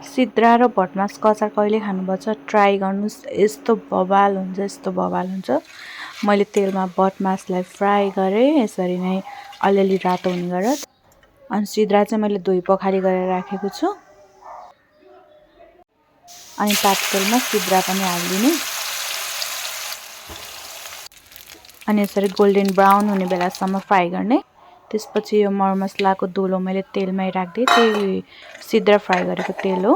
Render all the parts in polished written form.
सिद्रा र भटमासको अचार कहिले खानुपर्छ, ट्राई गर्नुहोस्। यस्तो बवाल हुन्छ, यस्तो बवाल हुन्छ। मैले तेलमा भटमासलाई फ्राई गरेँ, यसरी नै अलिअलि रातो हुने गरेर। अनि सिद्रा चाहिँ मैले धोइ पखाली गरेर राखेको छु। अनि तातो तेलमा सिद्रा पनि हालिदिने। अनि यसरी गोल्डन ब्राउन हुने बेलासम्म फ्राई गर्ने। त्यसपछि यो मरमसलाको धुलो मैले तेलमै राख्दिएँ, त्यही सिद्रा फ्राई गरेको तेल हो।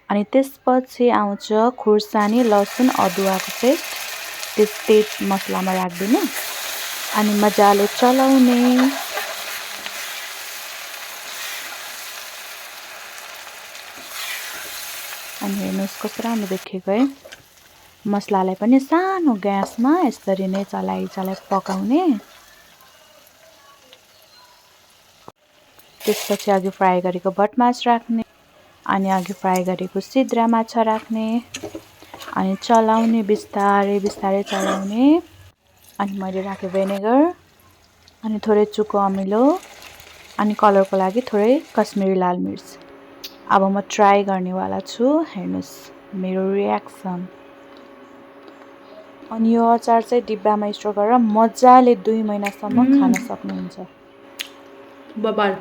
अनि त्यसपछि आउँछ खुर्सानी, लसुन, अदुवाको पेस्ट। त्यही मसलामा राखिदिने अनि मजाले चलाउने। अनि हेर्नुहोस् कस्तो राम्रो देखेको है। मसलालाई पनि सानो ग्यासमा यसरी नै चलाइ पकाउने। त्यसपछि अघि फ्राई गरेको भटमास राख्ने अनि अघि फ्राई गरेको सिद्रा माछा राख्ने अनि चलाउने, बिस्तारै बिस्तारै चलाउने। अनि मैले राखेँ भिनेगर अनि थोरै चुको अमिलो अनि कलरको लागि थोरै कश्मिरी लाल मिर्च। अब म ट्राई गर्नेवाला छु, हेर्नुहोस् मेरो रियाक्सन। अनि यो अचार चाहिँ डिब्बामा स्टोर गरेर मजाले 2 महिनासम्म खान सक्नुहुन्छ। बबाल।